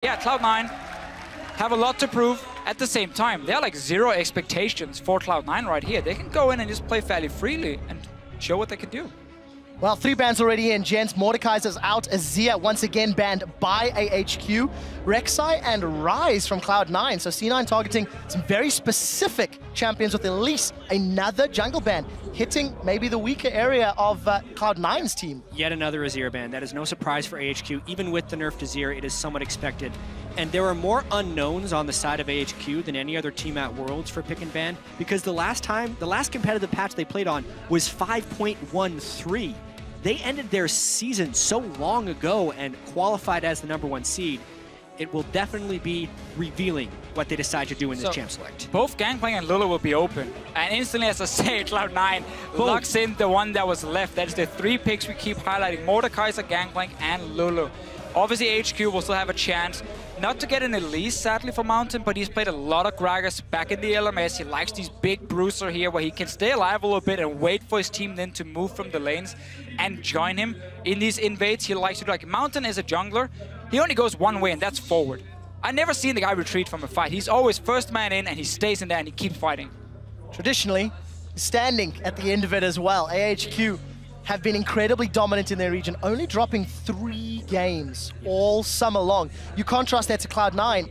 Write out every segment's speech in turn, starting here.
Yeah, Cloud9 have a lot to prove. At the same time, they're like zero expectations for Cloud9 right here. They can go in and just play fairly freely and show what they can do. Well, 3 bans already in, gents. Mordekaiser's out. Azir once again banned by AHQ. Rek'Sai and Rise from Cloud9. So C9 targeting some very specific champions with at least another jungle ban, hitting maybe the weaker area of Cloud9's team. Yet another Azir ban. That is no surprise for AHQ. Even with the nerf to Azir, it is somewhat expected. And there are more unknowns on the side of AHQ than any other team at Worlds for pick and ban, because the last competitive patch they played on was 5.13. They ended their season so long ago and qualified as the #1 seed. It will definitely be revealing what they decide to do in this champ select. Both GangPlank and Lulu will be open. And instantly, as I say, Cloud9 locks in the one that was left. That is the 3 picks we keep highlighting. Mordekaiser, GangPlank, and Lulu. Obviously, AHQ will still have a chance. Not to get an Elise, sadly, for Mountain, but he's played a lot of Gragas back in the LMS. He likes these big bruiser here where he can stay alive a little bit and wait for his team then to move from the lanes and join him. In these invades, he likes to do like Mountain is a jungler. He only goes one way, and that's forward. I've never seen the guy retreat from a fight. He's always first man in, and he stays in there, and he keeps fighting. Traditionally, standing at the end of it as well. AHQ have been incredibly dominant in their region, only dropping 3 games all summer long. You contrast that to Cloud9,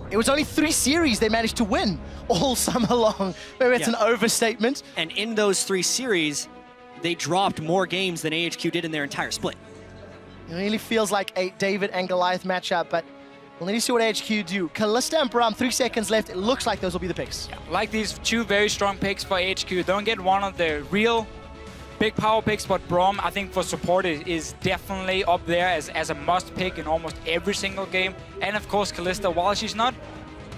it was only 3 series they managed to win all summer long. Maybe it's an overstatement. And in those 3 series, they dropped more games than AHQ did in their entire split. It really feels like a David and Goliath matchup, but we'll need to see what AHQ do. Kalista and Braum, 3 seconds left. It looks like those will be the picks. Yeah, like these 2 very strong picks for AHQ. Don't get one of the real big power picks, but Braum, I think for support, is definitely up there as a must pick in almost every single game. And of course, Kalista, while she's not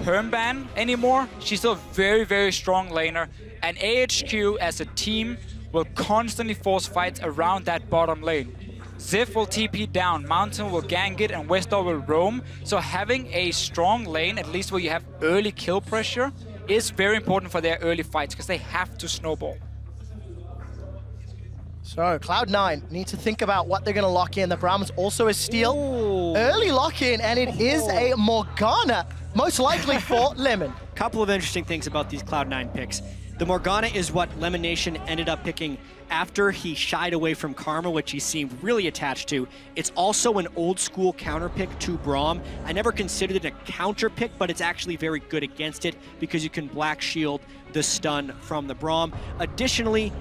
perm ban anymore, she's still a very, very strong laner. And AHQ as a team will constantly force fights around that bottom lane. Ziv will TP down, Mountain will gank it, and westdoor will roam. So having a strong lane, at least where you have early kill pressure, is very important for their early fights because they have to snowball. So Cloud9 need to think about what they're going to lock in. The Braum's also a steal. Ooh. Early lock-in, and it is a Morgana, most likely for Lemon. Couple of interesting things about these Cloud9 picks. The Morgana is what LemonNation ended up picking after he shied away from Karma, which he seemed really attached to. It's also an old-school counter pick to Braum. I never considered it a counter pick, but it's actually very good against it because you can black shield the stun from the Braum. Additionally,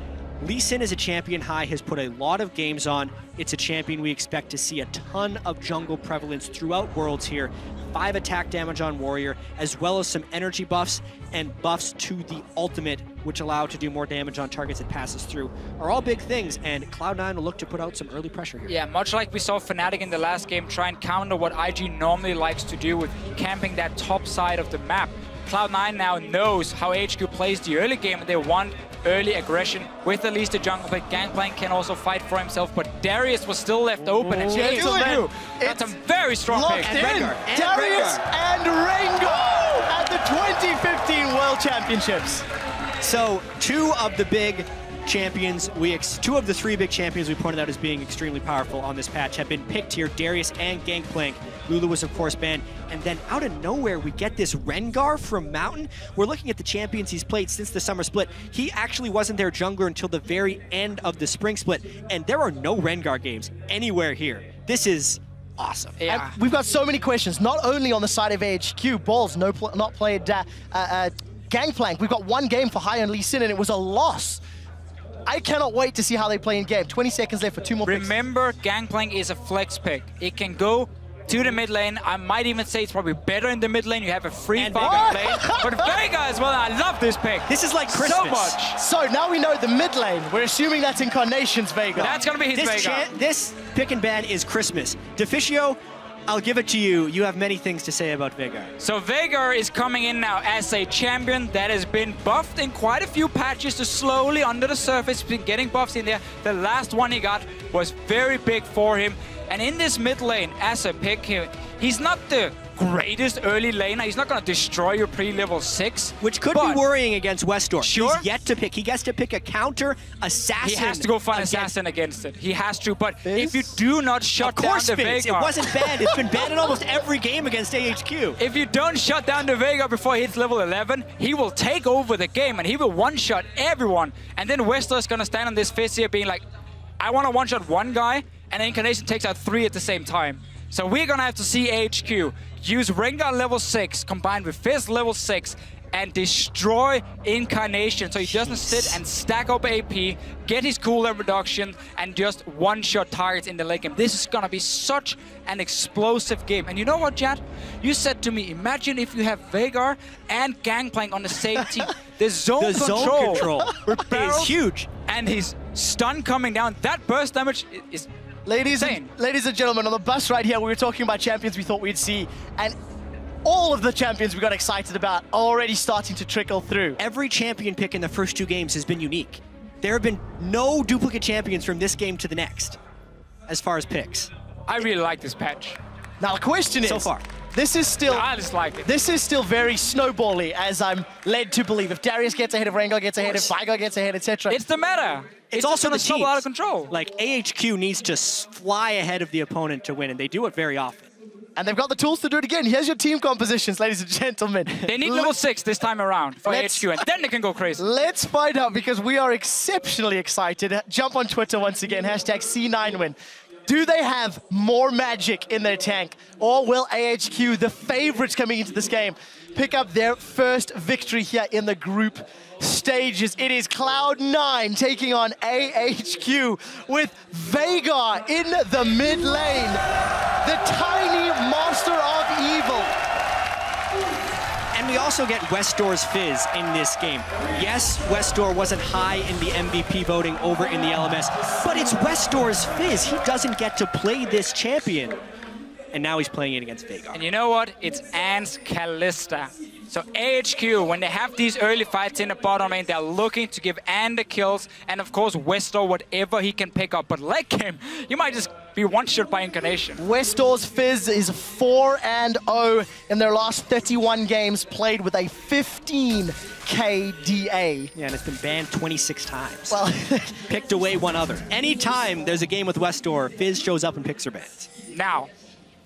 Lee Sin as a champion high has put a lot of games on. It's a champion we expect to see a ton of jungle prevalence throughout Worlds here. 5 attack damage on Warrior, as well as some energy buffs and buffs to the ultimate, which allow to do more damage on targets it passes through, are all big things, and Cloud9 will look to put out some early pressure here. Yeah, much like we saw Fnatic in the last game try and counter what IG normally likes to do with camping that top side of the map. Cloud9 now knows how HQ plays the early game, and they want early aggression with at least a jungle pick. GangPlank can also fight for himself, but Darius was still left open. And gentlemen, that's a very strong pick. And Rengar. Darius and Rengar at the 2015 World Championships. So 2 of the big champions, 2 of the 3 big champions we pointed out as being extremely powerful on this patch have been picked here, Darius and GangPlank. Lulu was, of course, banned. And then out of nowhere, we get this Rengar from Mountain. We're looking at the champions he's played since the summer split. He actually wasn't their jungler until the very end of the spring split. And there are no Rengar games anywhere here. This is awesome. Yeah. And we've got so many questions, not only on the side of AHQ. Balls not played GangPlank. We've got 1 game for High on Lee Sin, and it was a loss. I cannot wait to see how they play in game. 20 seconds left for 2 more picks. Remember, GangPlank is a flex pick. It can go to the mid lane. I might even say it's probably better in the mid lane. You have a free farming lane. But Veigar as well, I love this pick. This is like Christmas. So much. So now we know the mid lane. We're assuming that's Incarnation's Veigar. That's going to be his Veigar. This pick and ban is Christmas. Deficio, I'll give it to you. You have many things to say about Veigar. So Veigar is coming in now as a champion that has been buffed in quite a few patches to slowly under the surface, been getting buffs in there. The last one he got was very big for him. And in this mid lane, as a pick, He's not the greatest early laner. He's not going to destroy your pre-level 6. Which could be worrying against westdoor. Sure. He's yet to pick. He gets to pick a counter assassin. He has to go find assassin against it. He has to. But if you do not shut down the Veigar... It wasn't banned. It's been banned in almost every game against AHQ. If you don't shut down the Veigar before he hits level 11, he will take over the game and he will one-shot everyone. And then westdoor is going to stand on this Fizz here being like, I want to one-shot one guy, and then Incarnation takes out 3 at the same time. So we're going to have to see AHQ use Rengar level 6 combined with Fizz level 6 and destroy Incarnation so he doesn't sit and stack up AP, get his cooldown reduction, and just one-shot targets in the late game. This is going to be such an explosive game. And you know what, Jatt? You said to me, imagine if you have Veigar and GangPlank on the same team. The zone control is huge. And his stun coming down, that burst damage is Ladies and gentlemen, on the bus right here, we were talking about champions we thought we'd see, and all of the champions we got excited about are already starting to trickle through. Every champion pick in the first 2 games has been unique. There have been no duplicate champions from this game to the next, as far as picks. I really like this patch. Now the question is, so far, this is still I just like it. This is still very snowbally, as I'm led to believe. If Darius gets ahead, if Rengar gets ahead, if Veigar gets ahead, etc. It's the meta. It's also the team out of control. Like AHQ needs to fly ahead of the opponent to win, and they do it very often. And they've got the tools to do it again. Here's your team compositions, ladies and gentlemen. They need level 6 this time around for AHQ, and then they can go crazy. Let's find out, because we are exceptionally excited. Jump on Twitter once again, hashtag C9win. Do they have more magic in their tank? Or will AHQ, the favorites coming into this game, pick up their first victory here in the group stages? It is Cloud9 taking on AHQ with Veigar in the mid lane. The tiny monster of evil. And we also get westdoor's Fizz in this game. Yes, westdoor wasn't high in the MVP voting over in the LMS, but it's westdoor's Fizz. He doesn't get to play this champion. And now he's playing it against Veigar. And you know what? It's ADC Kalista. So AHQ, when they have these early fights in the bottom lane, they're looking to give Ann the kills, and of course westdoor whatever he can pick up. But late game, you might just be one-shot by Incarnation. westdoor's Fizz is 4-0 in their last 31 games, played with a 15 KDA. Yeah, and it's been banned 26 times. Well, picked away one other. Anytime there's a game with westdoor, Fizz shows up and picks her bans. Now,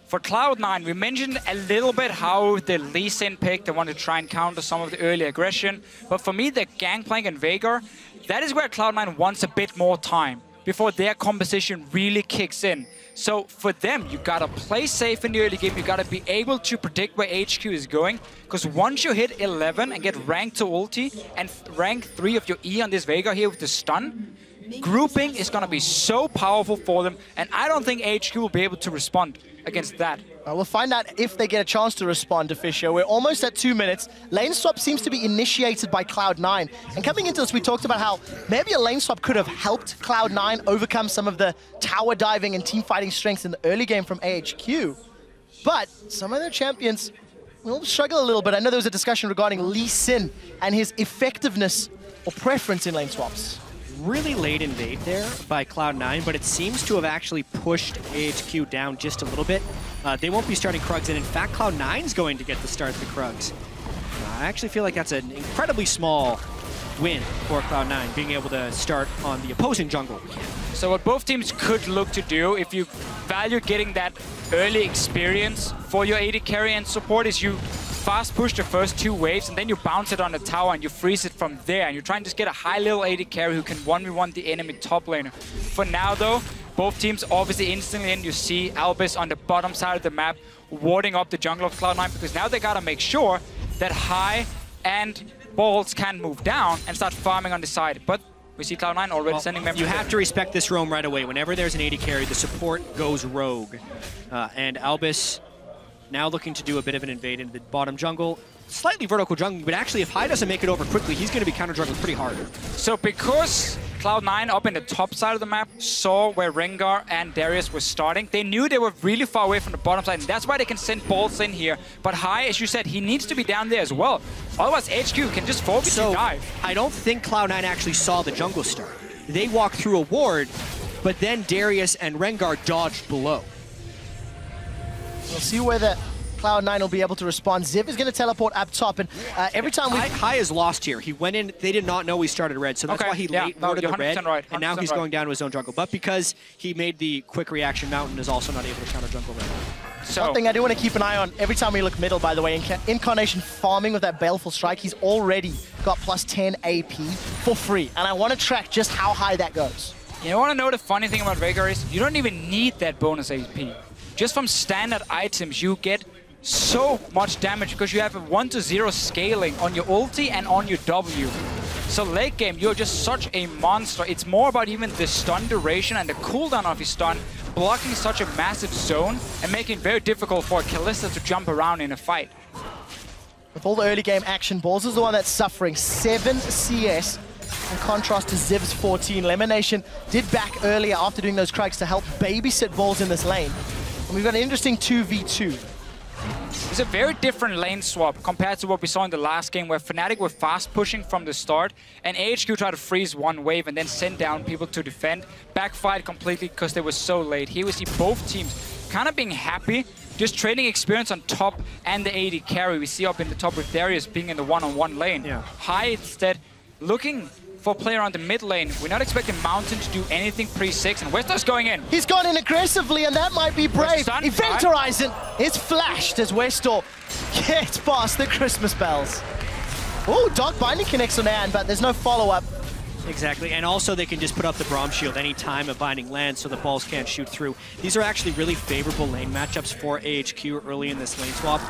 for Cloud9, we mentioned a little bit how the Lee Sin pick, they want to try and counter some of the early aggression. But for me, the GangPlank and Veigar, that is where Cloud9 wants a bit more time before their composition really kicks in. So for them, you gotta play safe in the early game. You gotta be able to predict where HQ is going. Because once you hit 11 and get rank 2 ulti and rank 3 of your E on this Veigar here with the stun, grouping is gonna be so powerful for them. And I don't think HQ will be able to respond against that. We'll find out if they get a chance to respond to Deficio. We're almost at 2 minutes. Lane swap seems to be initiated by Cloud9. And coming into this, we talked about how maybe a lane swap could have helped Cloud9 overcome some of the tower diving and team fighting strengths in the early game from AHQ. But some of their champions will struggle a little bit. I know there was a discussion regarding Lee Sin and his effectiveness or preference in lane swaps. Really late invade there by Cloud9, but it seems to have actually pushed AHQ down just a little bit. They won't be starting Krugs, and in fact, Cloud9's going to get to start the Krugs. I actually feel like that's an incredibly small win for Cloud9, being able to start on the opposing jungle. So what both teams could look to do, if you value getting that early experience for your AD carry and support, is you fast push the first 2 waves and then you bounce it on the tower and you freeze it from there. And you try and just get a high level AD carry who can 1v1 the enemy top laner. For now though, both teams obviously instantly in. You see Albis on the bottom side of the map warding up the jungle of Cloud9, because now they gotta make sure that High and Balls can move down and start farming on the side. But we see Cloud9 already sending members. You have to respect this roam right away. Whenever there's an AD carry, the support goes rogue. And Albis now looking to do a bit of an invade into the bottom jungle. Slightly vertical jungle, but actually if High doesn't make it over quickly, he's going to be counter-jungling pretty hard. So because Cloud9 up in the top side of the map saw where Rengar and Darius were starting, they knew they were really far away from the bottom side, and that's why they can send Balls in here. But High, as you said, he needs to be down there as well. Otherwise, HQ can just focus and dive. I don't think Cloud9 actually saw the jungle start. They walked through a ward, but then Darius and Rengar dodged below. We'll see whether Cloud9 will be able to respond. Ziv is going to teleport up top, and every time we... High is lost here. He went in, they did not know he started red, so that's why he late warded the red, right, and now he's going down to his own jungle. But because he made the quick reaction, Mountain is also not able to counter jungle red. So, one thing I do want to keep an eye on, every time we look middle, by the way, Incarnation farming with that Baleful Strike, he's already got plus 10 AP for free, and I want to track just how high that goes. You want to know the funny thing about Veigar is you don't even need that bonus AP. Just from standard items, you get so much damage because you have a 1-to-0 scaling on your ulti and on your W. So late game, you're just such a monster. It's more about even the stun duration and the cooldown of his stun, blocking such a massive zone and making it very difficult for Kalista to jump around in a fight. With all the early game action, Balls is the one that's suffering 7 CS in contrast to Ziv's 14. LemonNation did back earlier after doing those Krikes to help babysit Balls in this lane. And we've got an interesting 2v2. It's a very different lane swap compared to what we saw in the last game where Fnatic were fast pushing from the start and AHQ tried to freeze one wave and then send down people to defend. Backfired completely because they were so late. Here we see both teams kind of being happy, just trading experience on top and the AD carry. We see up in the top with Darius being in the one-on-one lane. Yeah. High instead looking for a player on the mid lane. We're not expecting Mountain to do anything pre-6, and westdoor's going in. He's gone in aggressively, and that might be brave. Event Horizon is flashed as westdoor gets past the Christmas bells. Oh, Dark Binding connects on Anne, but there's no follow-up. Exactly, and also they can just put up the Braum shield any time a binding lands so the balls can't shoot through. These are actually really favorable lane matchups for AHQ early in this lane swap.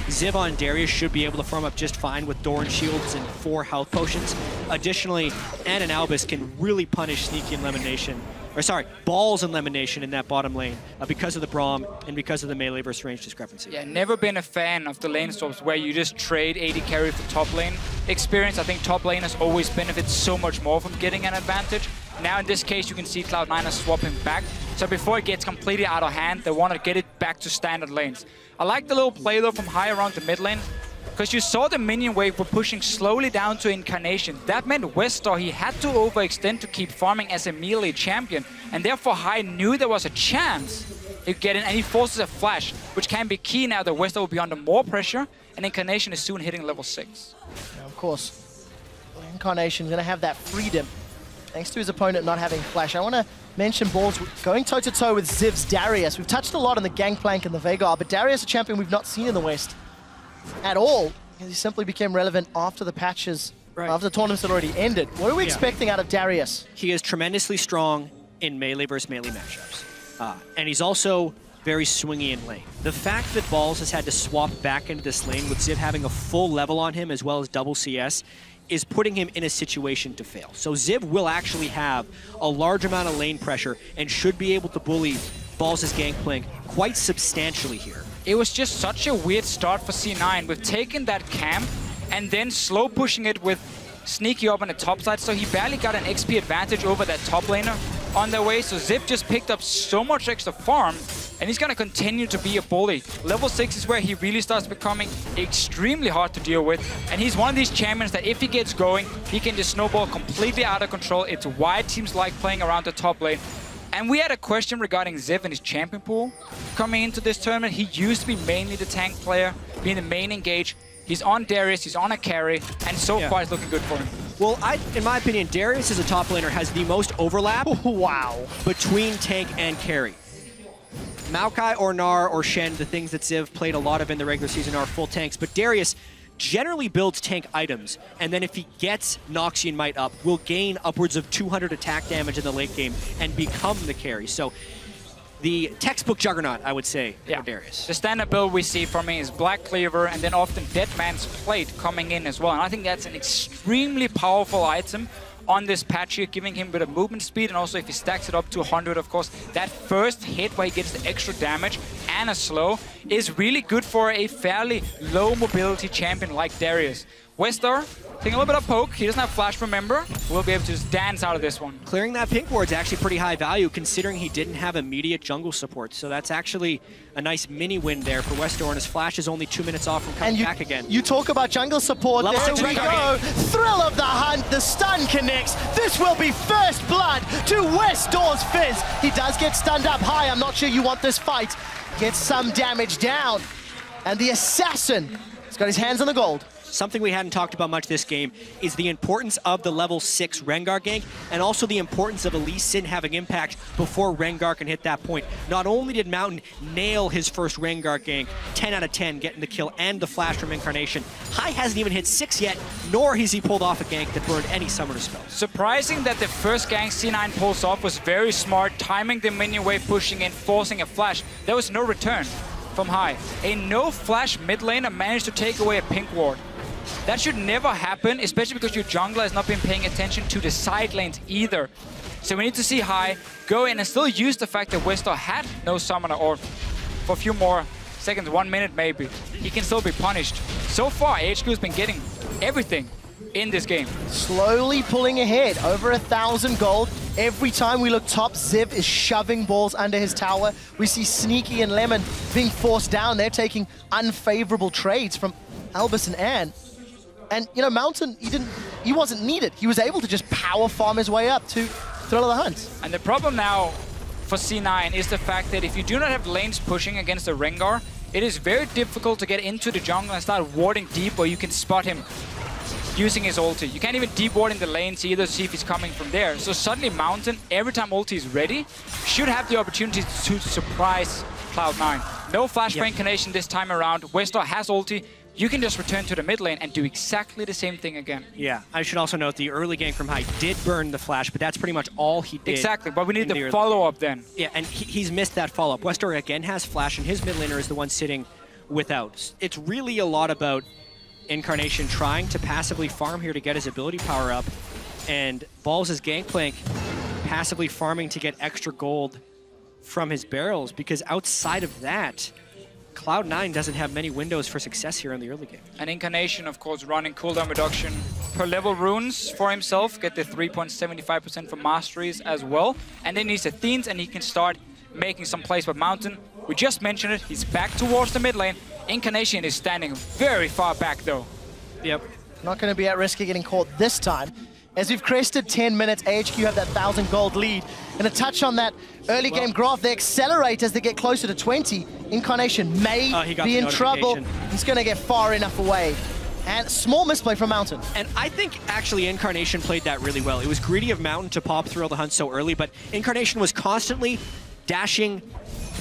Ziv on Darius should be able to farm up just fine with Doran shields and 4 health potions. Additionally, Anne and Albis can really punish Sneaky and LemonNation, or sorry, Balls and LemonNation in that bottom lane because of the Braum and because of the melee versus range discrepancy. Yeah, never been a fan of the lane swaps where you just trade AD carry for top lane experience. I think top lane has always benefited so much more from getting an advantage. Now in this case, you can see Cloud9 is swapping back. So before it gets completely out of hand, they want to get it back to standard lanes. I like the little play though from high around the mid lane, because you saw the minion wave were pushing slowly down to Incarnation. That meant westdoor, he had to overextend to keep farming as a melee champion, and therefore High knew there was a chance he'd get in, and he forces a flash, which can be key now that westdoor will be under more pressure, and Incarnation is soon hitting level 6. Yeah, of course, Incarnation is going to have that freedom, thanks to his opponent not having flash. I want to mention Balls going toe-to-toe with Ziv's Darius. We've touched a lot on the GangPlank and the Veigar, but Darius, a champion we've not seen in the West at all, because he simply became relevant after the patches, after the tournaments had already ended. What are we expecting out of Darius? He is tremendously strong in melee versus melee matchups, and he's also very swingy in lane. The fact that Balls has had to swap back into this lane with Ziv having a full level on him as well as double CS is putting him in a situation to fail. So Ziv will actually have a large amount of lane pressure and should be able to bully Balls' GangPlank quite substantially here. It was just such a weird start for C9 with taking that camp and then slow pushing it with Sneaky up on the top side, so he barely got an XP advantage over that top laner on their way. So Ziv just picked up so much extra farm, and he's going to continue to be a bully. Level 6 is where he really starts becoming extremely hard to deal with, and he's one of these champions that if he gets going, he can just snowball completely out of control. It's why teams like playing around the top lane. And we had a question regarding Ziv and his champion pool coming into this tournament. He used to be mainly the tank player, being the main engage. He's on Darius, he's on a carry, and so far it's looking good for him. Well, in my opinion, Darius as a top laner has the most overlap between tank and carry. Maokai or Gnar or Shen, the things that Ziv played a lot of in the regular season, are full tanks, but Darius generally builds tank items, and then if he gets Noxian Might up, will gain upwards of 200 attack damage in the late game and become the carry. So the textbook juggernaut, I would say, for Darius. The standard build we see from me is Black Cleaver and then often Dead Man's Plate coming in as well. And I think that's an extremely powerful item on this patch here, giving him a bit of movement speed, and also if he stacks it up to 100, of course, that first hit where he gets the extra damage and a slow is really good for a fairly low mobility champion like Darius. westdoor, taking a little bit of poke. He doesn't have flash, remember. We'll be able to just dance out of this one. Clearing that pink ward's actually pretty high value considering he didn't have immediate jungle support. So that's actually a nice mini win there for westdoor, and his flash is only 2 minutes off from coming back again. You talk about jungle support. There we go. Thrill of the hunt. The stun connects. This will be first blood to westdoor's Fizz. He does get stunned up high. I'm not sure you want this fight. gets some damage down. And the Assassin has got his hands on the gold. Something we hadn't talked about much this game is the importance of the level 6 Rengar gank, and also the importance of Elise Sin having impact before Rengar can hit that point. Not only did Mountain nail his first Rengar gank, 10 out of 10, getting the kill and the flash from Incarnation, Hai hasn't even hit 6 yet, nor has he pulled off a gank that burned any summoner spell. Surprising that the first gank C9 pulls off was very smart, timing the minion wave, pushing in, forcing a flash. There was no return from Hai. A no-flash mid laner managed to take away a pink ward. That should never happen, especially because your jungler has not been paying attention to the side lanes either. So we need to see Hai go in and still use the fact that westdoor had no summoner, or for a few more seconds, 1 minute maybe, he can still be punished. So far, AHQ has been getting everything in this game. Slowly pulling ahead, over 1,000 gold. Every time we look top, Ziv is shoving balls under his tower. We see Sneaky and Lemon being forced down. They're taking unfavorable trades from Albis and Anne. And, you know, Mountain, he wasn't needed. He was able to just power farm his way up to Thrill of the Hunt. And the problem now for C9 is the fact that if you do not have lanes pushing against the Rengar, it is very difficult to get into the jungle and start warding deep where you can spot him using his ulti. You can't even deep ward in the lanes either to see if he's coming from there. So suddenly Mountain, every time ulti is ready, should have the opportunity to surprise Cloud9. No flash for Incarnation this time around. westdoor has ulti. You can just return to the mid lane and do exactly the same thing again. Yeah, I should also note the early gank from Hai did burn the flash, but that's pretty much all he did. Exactly, but we need the follow-up then. Yeah, and he's missed that follow-up. westdoor again has flash, and his mid laner is the one sitting without. It's really a lot about Incarnation trying to passively farm here to get his ability power up, and Balls' GangPlank passively farming to get extra gold from his barrels, because outside of that, Cloud9 doesn't have many windows for success here in the early game. And Incarnation, of course, running cooldown reduction per level runes for himself, get the 3.75% for masteries as well. And then he's Athenes, and he can start making some plays. But Mountain, we just mentioned it, he's back towards the mid lane. Incarnation is standing very far back, though. Yep. Not going to be at risk of getting caught this time. As we've crested 10 minutes, AHQ have that 1,000 gold lead. And a touch on that early game graph, they accelerate as they get closer to 20. Incarnation may be in trouble. He's going to get far enough away. And small misplay from Mountain. And I think actually Incarnation played that really well. It was greedy of Mountain to pop Thrill the Hunt so early, but Incarnation was constantly dashing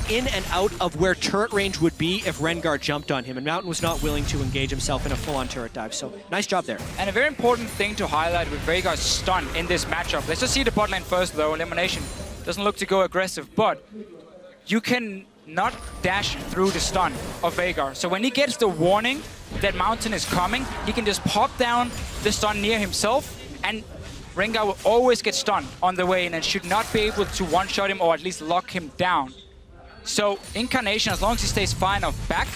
in and out of where turret range would be if Rengar jumped on him, and Mountain was not willing to engage himself in a full-on turret dive, so nice job there. And a very important thing to highlight with Veigar's stun in this matchup. Let's just see the bot lane first, though. LemonNation doesn't look to go aggressive, but you can not dash through the stun of Veigar. So when he gets the warning that Mountain is coming, he can just pop down the stun near himself, and Rengar will always get stunned on the way in and should not be able to one-shot him or at least lock him down. So Incarnation, as long as he stays far enough back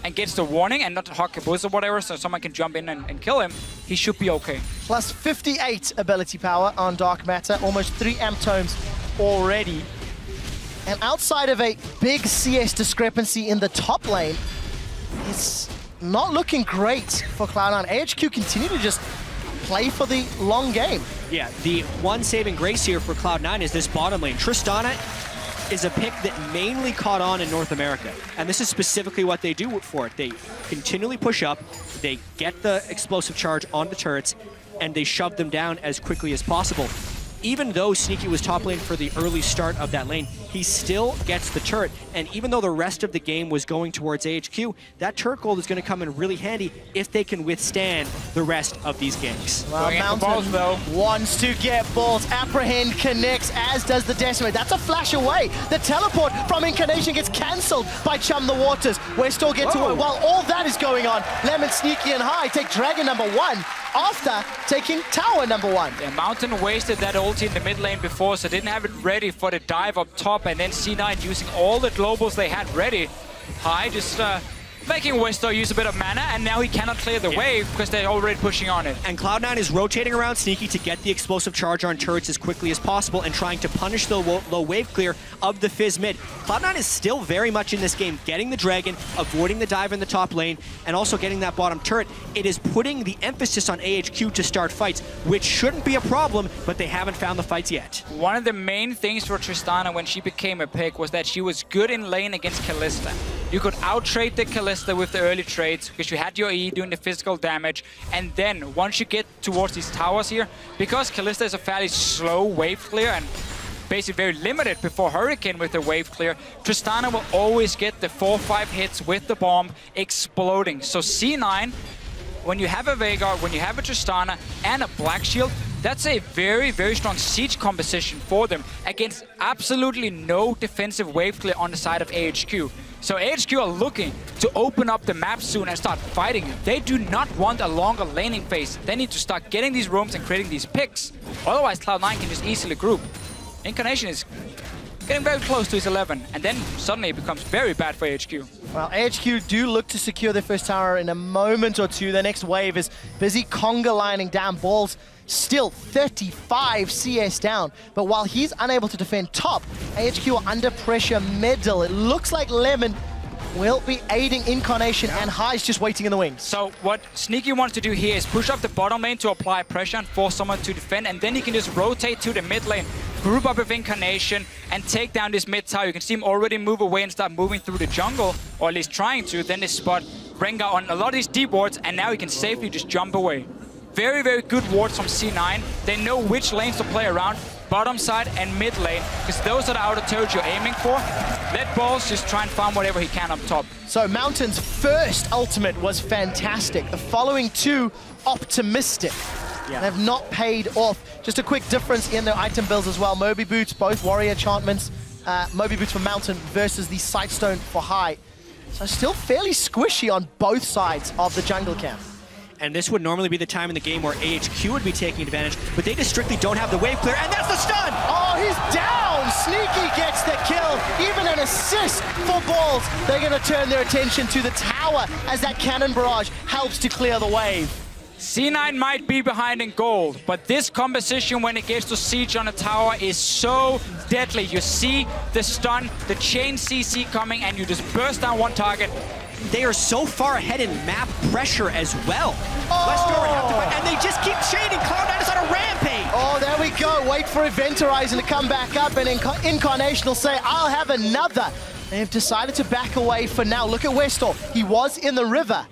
and gets the warning and not hawk a buzz or whatever, so someone can jump in and kill him, he should be okay. Plus 58 ability power on Dark Matter, almost 3 amp tomes already. And outside of a big CS discrepancy in the top lane, it's not looking great for Cloud9. AHQ continue to just play for the long game. Yeah, the one saving grace here for Cloud9 is this bottom lane. Tristana is a pick that mainly caught on in North America. And this is specifically what they do for it. They continually push up, they get the explosive charge on the turrets, and they shove them down as quickly as possible. Even though Sneaky was top lane for the early start of that lane, he still gets the turret. And even though the rest of the game was going towards AHQ, that turret gold is going to come in really handy if they can withstand the rest of these ganks. Well, Mountain wants to get balls. Apprehend connects, as does the Decimate. That's a flash away. The teleport from Incarnation gets cancelled by Chum the Waters. westdoor get to it. While all that is going on, Lemon, Sneaky, and Hai take Dragon number 1 after taking Tower number 1. Yeah, Mountain wasted that ulti in the mid lane before, so didn't have it ready for the dive up top, and then C9 using all the globals they had ready. Hai just making westdoor use a bit of mana, and now he cannot clear the wave because they're already pushing on it. And Cloud9 is rotating around Sneaky to get the explosive charge on turrets as quickly as possible and trying to punish the low wave clear of the Fizz mid. Cloud9 is still very much in this game, getting the dragon, avoiding the dive in the top lane, and also getting that bottom turret. It is putting the emphasis on AHQ to start fights, which shouldn't be a problem, but they haven't found the fights yet. One of the main things for Tristana when she became a pick was that she was good in lane against Kalista. You could out-trade the Kalista with the early trades because you had your E doing the physical damage, and then once you get towards these towers here, because Kalista is a fairly slow wave clear and basically very limited before Hurricane with the wave clear, Tristana will always get the 4-5 hits with the bomb exploding. So C9, when you have a Veigar, when you have a Tristana and a Black Shield, that's a very, very strong siege composition for them against absolutely no defensive wave clear on the side of AHQ. So AHQ are looking to open up the map soon and start fighting. They do not want a longer laning phase. They need to start getting these roams and creating these picks. Otherwise, Cloud9 can just easily group. Incarnation is getting very close to his 11, and then suddenly it becomes very bad for AHQ. Well, AHQ do look to secure their first tower in a moment or two. The next wave is busy conga lining down. Ball's still 35 CS down, but while he's unable to defend top, AHQ are under pressure middle. It looks like Lemon will be aiding Incarnation, and High's just waiting in the wings. So what Sneaky wants to do here is push up the bottom lane to apply pressure and force someone to defend, and then he can just rotate to the mid lane, group up with Incarnation, and take down this mid tower. You can see him already move away and start moving through the jungle, or at least trying to. Then they spot Rengar on a lot of these deep wards, and now he can safely just jump away. Very, very good wards from C9. They know which lanes to play around, bottom side and mid lane, because those are the outer turrets you're aiming for. Let Balls just try and farm whatever he can up top. So Mountain's first ultimate was fantastic. The following two, optimistic. They have not paid off. Just a quick difference in their item builds as well. Moby Boots, both warrior enchantments. Moby Boots for Mountain versus the Sightstone for High. So still fairly squishy on both sides of the jungle camp. And this would normally be the time in the game where AHQ would be taking advantage, but they just strictly don't have the wave clear, and that's the stun! Oh, he's down! Sneaky gets the kill, even an assist for Balls. They're gonna turn their attention to the tower as that cannon barrage helps to clear the wave. C9 might be behind in gold, but this composition when it gets to siege on a tower is so deadly. You see the stun, the chain CC coming, and you just burst down one target. They are so far ahead in map pressure as well. Oh. westdoor would have to fight, and they just keep chaining. Cloud9 is on a rampage. Oh, there we go. Wait for Eventhorizon to come back up, and Incarnation will say, I'll have another. They've decided to back away for now. Look at westdoor. He was in the river.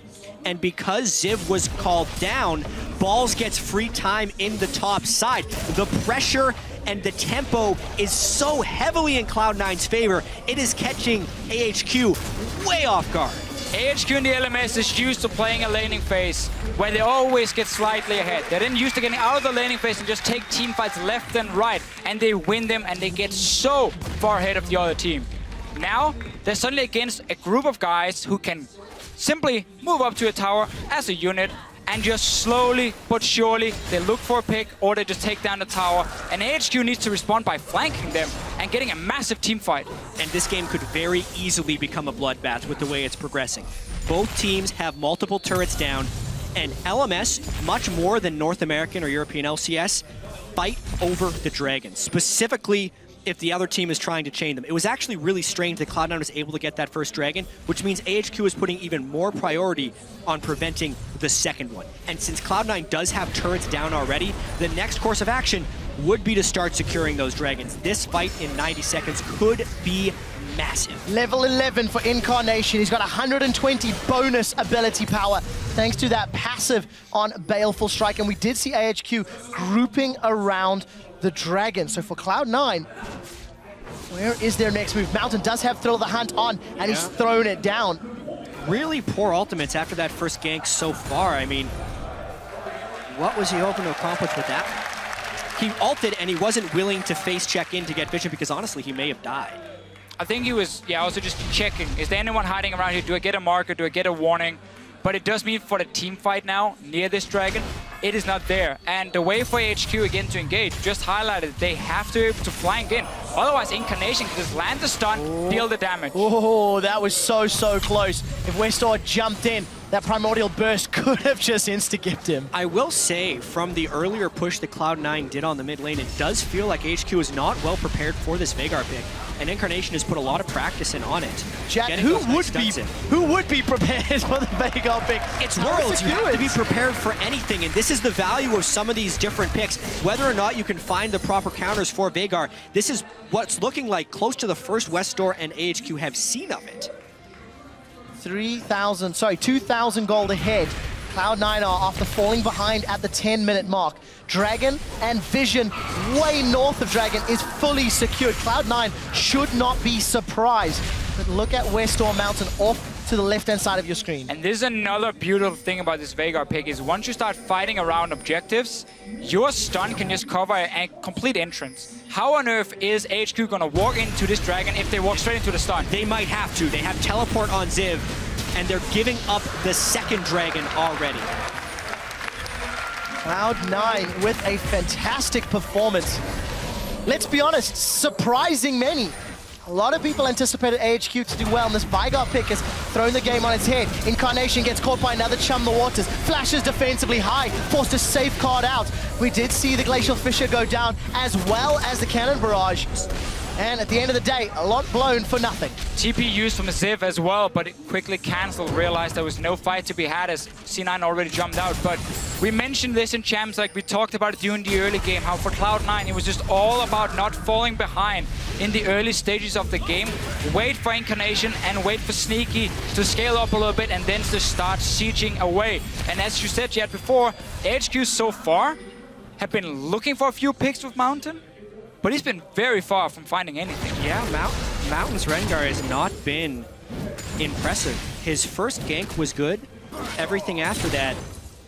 And because Ziv was called down, Balls gets free time in the top side. The pressure and the tempo is so heavily in Cloud9's favor, it is catching AHQ way off guard. AHQ in the LMS is used to playing a laning phase where they always get slightly ahead. They're then used to getting out of the laning phase and just take team fights left and right, and they win them and they get so far ahead of the other team. Now, they're suddenly against a group of guys who can simply move up to a tower as a unit and just slowly but surely they look for a pick or they just take down the tower, and AHQ needs to respond by flanking them and getting a massive team fight. And this game could very easily become a bloodbath with the way it's progressing. Both teams have multiple turrets down, and LMS, much more than North American or European LCS, fight over the dragons, specifically if the other team is trying to chain them. It was actually really strange that Cloud9 was able to get that first dragon, which means AHQ is putting even more priority on preventing the second one. And since Cloud9 does have turrets down already, the next course of action would be to start securing those dragons. This fight in 90 seconds could be massive. Level 11 for Incarnation. He's got 120 bonus ability power thanks to that passive on Baleful Strike. And we did see AHQ grouping around the dragon. So for Cloud9, where is their next move? Mountain does have Thrill the Hunt on, and he's thrown it down. Really poor ultimates after that first gank so far. I mean, what was he hoping to accomplish with that? He ulted and he wasn't willing to face check in to get vision because honestly, he may have died. I think he was, also just checking. Is there anyone hiding around here? Do I get a marker? Do I get a warning? But it does mean for the team fight now, near this dragon, it is not there. And the way for AHQ again to engage just highlighted they have to be able to flank in. Otherwise, Incarnation can just land the stun, deal the damage. Oh, that was so close. If westdoor jumped in, that Primordial Burst could have just insta-gipped him. I will say, from the earlier push that Cloud9 did on the mid lane, it does feel like AHQ is not well prepared for this Veigar pick. And Incarnation has put a lot of practice in on it. Jatt, who would be prepared for the Veigar pick? It's Worlds. You have to be prepared for anything, and this is the value of some of these different picks. Whether or not you can find the proper counters for Veigar, this is what's looking like close to the first westdoor and AHQ have seen of it. 2,000 gold ahead. Cloud9 are after falling behind at the 10-minute mark. Dragon and Vision, way north of Dragon, is fully secured. Cloud9 should not be surprised. But look at westdoor Mountain off to the left-hand side of your screen. And this is another beautiful thing about this Veigar pick is once you start fighting around objectives, your stun can just cover a complete entrance. How on earth is AHQ gonna walk into this Dragon if they walk straight into the stun? They might have to. They have teleport on Ziv, and they're giving up the second Dragon already. Cloud9 with a fantastic performance. Let's be honest, surprising many. A lot of people anticipated AHQ to do well, and this Veigar pick has thrown the game on its head. Incarnation gets caught by another Chum the Waters, flashes defensively high, forced a safe card out. We did see the Glacial Fissure go down, as well as the Cannon Barrage. And at the end of the day, a lot blown for nothing. TP used from Ziv as well, but it quickly cancelled, realized there was no fight to be had as C9 already jumped out. But we mentioned this in Champs, like we talked about it during the early game, how for Cloud9 it was just all about not falling behind in the early stages of the game. Wait for Incarnation and wait for Sneaky to scale up a little bit and then to start sieging away. And as you said, Jatt, before, AHQ so far have been looking for a few picks with Mountain, but he's been very far from finding anything. Yeah, Mountain's Rengar has not been impressive. His first gank was good. Everything after that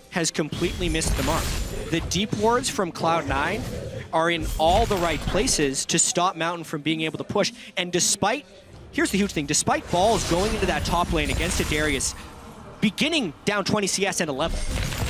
has completely missed the mark. The deep wards from Cloud9 are in all the right places to stop Mountain from being able to push. And despite, here's the huge thing, despite balls going into that top lane against a Darius, beginning down 20 CS and a level,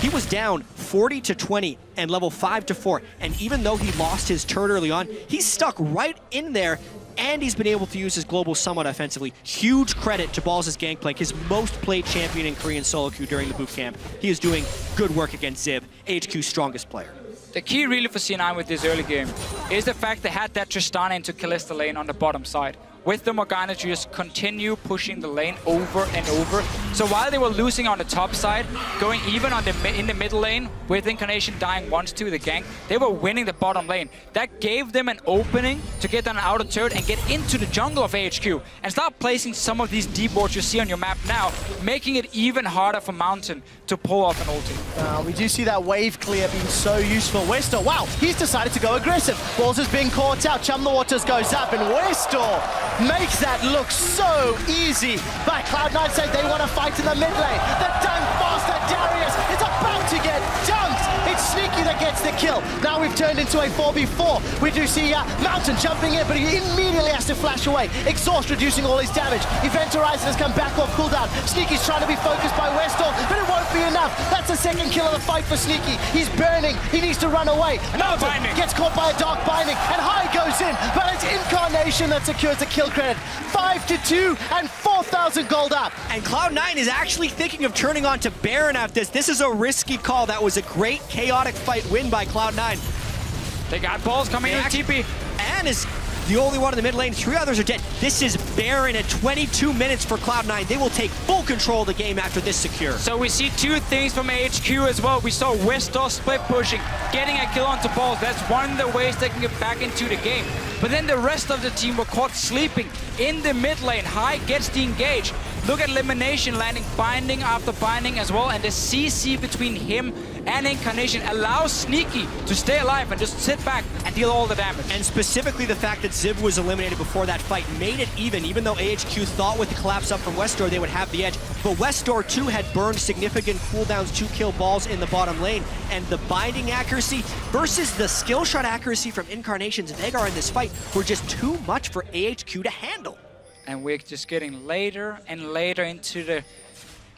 he was down 40 to 20 and level 5 to 4. And even though he lost his turret early on, he's stuck right in there, and he's been able to use his global somewhat offensively. Huge credit to Balls' GangPlank, his most played champion in Korean solo queue during the boot camp. He is doing good work against Ziv, AHQ's strongest player. The key really for C9 with this early game is the fact they had that Tristana into Kalista lane on the bottom side. With the Morgana to just continue pushing the lane over and over. So while they were losing on the top side, going even on in the middle lane, with Incarnation dying once to the gank, they were winning the bottom lane. That gave them an opening to get on an outer turret and get into the jungle of AHQ and start placing some of these deep wards you see on your map now, making it even harder for Mountain to pull off an ulti. We do see that wave clear being so useful. westdoor, wow, he's decided to go aggressive. Balls is being caught out, Chum the Waters goes up, and westdoor makes that look so easy. But Cloud9 said they want to fight in the mid lane. The dunk faster, Darius is about to get dunked. It's Sneaky that gets the kill. Now we've turned into a 4v4. We do see Mountain jumping in, but he immediately has to flash away. Exhaust reducing all his damage. Event Horizon has come back off cooldown. Sneaky's trying to be focused by westdoor, but it won't be enough. That's the second kill of the fight for Sneaky. He's burning. He needs to run away. Mountain gets caught by a dark binding, and High goes in, but it's Incarnation that secures the kill credit. 5-2 and 4,000 gold up. And Cloud9 is actually thinking of turning on to Baron after this. This is a risky call. That was a great chaotic fight win by Cloud9. They got balls coming in TP. And is the only one in the mid lane. 3 others are dead. This is Baron at 22 minutes for Cloud9. They will take full control of the game after this secure. So we see two things from AHQ as well. We saw westdoor split pushing, getting a kill onto balls. That's one of the ways they can get back into the game. But then the rest of the team were caught sleeping in the mid lane. High gets the engage. Look at LemonNation landing binding after binding as well, and the CC between him and Incarnation allows Sneaky to stay alive and just sit back and deal all the damage. And specifically the fact that Ziv was eliminated before that fight made it even though AHQ thought with the collapse up from westdoor they would have the edge. But westdoor too had burned significant cooldowns to kill balls in the bottom lane, and the binding accuracy versus the skill shot accuracy from Incarnation's Veigar in this fight were just too much for AHQ to handle. And we're just getting later and later into the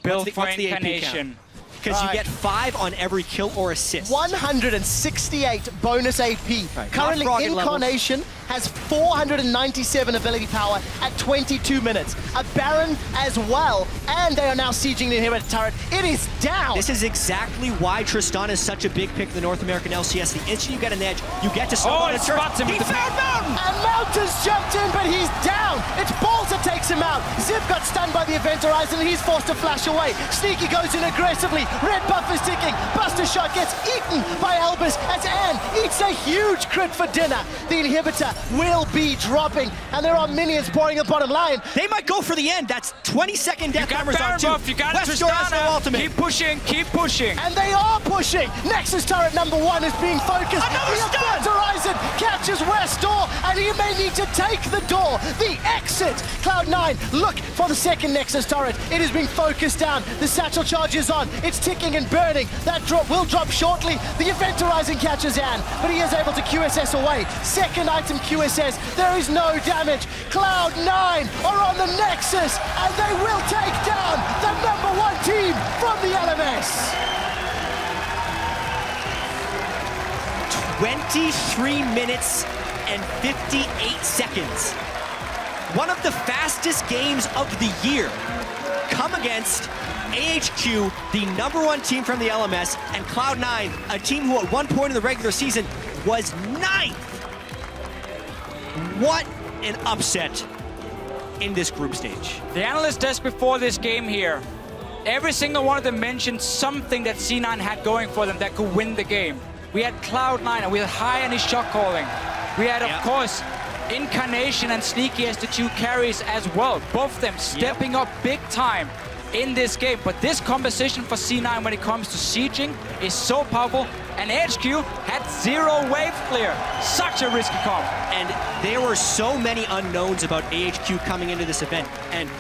build for Incarnation. because you get 5 on every kill or assist. 168 bonus AP. Right. Currently, Incarnation has 497 ability power at 22 minutes. A Baron as well, and they are now sieging the inhibitor turret. It is down. This is exactly why Tristana is such a big pick in the North American LCS. The instant you get an edge, you get to snowball the turret. He found Mountain! And Mountain's jumped in, but he's down. It's Balls that takes him out. Zip got stunned by the Event Horizon, and he's forced to flash away. Sneaky goes in aggressively. Red buff is ticking. Buster Shot gets eaten by Albis as Anne eats a huge crit for dinner. The inhibitor will be dropping, and there are minions pouring the bottom line. They might go for the end. That's 20-second death numbers on 2. You got westdoor has no ultimate. Keep pushing, keep pushing. And they are pushing. Nexus turret number 1 is being focused. Another the stun! Event Horizon catches westdoor, and he may need to take the door. The exit. Cloud9 look for the second Nexus turret. It is being focused down. The satchel charge is on. It's ticking and burning. That drop will drop shortly. The Event Horizon catches Anne, but he is able to QSS away. Second item QSS. There is no damage. Cloud9 are on the Nexus, and they will take down the #1 team from the LMS. 23 minutes and 58 seconds. One of the fastest games of the year come against AHQ, the #1 team from the LMS, and Cloud9, a team who at one point in the regular season was 9th. What an upset in this group stage. The analyst desk before this game here, every single one of them mentioned something that C9 had going for them that could win the game. We had Cloud9, and we had high on his shot calling. We had, of course, Incarnation and Sneaky as the 2 carries as well. Both of them stepping up big time in this game. But this composition for C9 when it comes to sieging is so powerful. And AHQ had 0 wave clear. Such a risky comp. And there were so many unknowns about AHQ coming into this event. And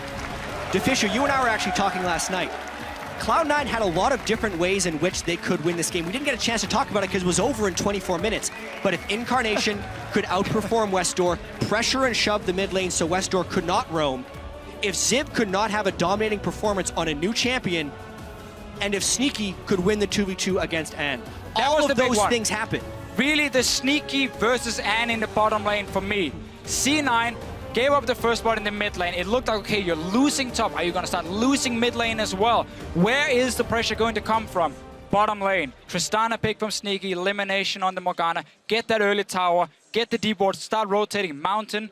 Deficio, you and I were actually talking last night. Cloud9 had a lot of different ways in which they could win this game. We didn't get a chance to talk about it because it was over in 24 minutes. But if Incarnation could outperform westdoor, pressure and shove the mid lane so westdoor could not roam, if Zib could not have a dominating performance on a new champion, and if Sneaky could win the 2v2 against Anne, all of those things happen. Really, the Sneaky versus Anne in the bottom lane for me. C9 gave up the first spot in the mid lane. It looked like, okay, you're losing top. Are you going to start losing mid lane as well? Where is the pressure going to come from? Bottom lane. Tristana pick from Sneaky, LemonNation on the Morgana. Get that early tower, get the D-board, start rotating Mountain.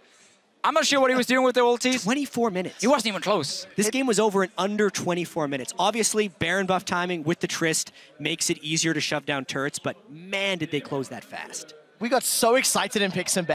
I'm not sure what he was doing with the ultis. 24 minutes. He wasn't even close. This game was over in under 24 minutes. Obviously, Baron buff timing with the Trist makes it easier to shove down turrets, but man, did they close that fast. We got so excited in Picks and Bets.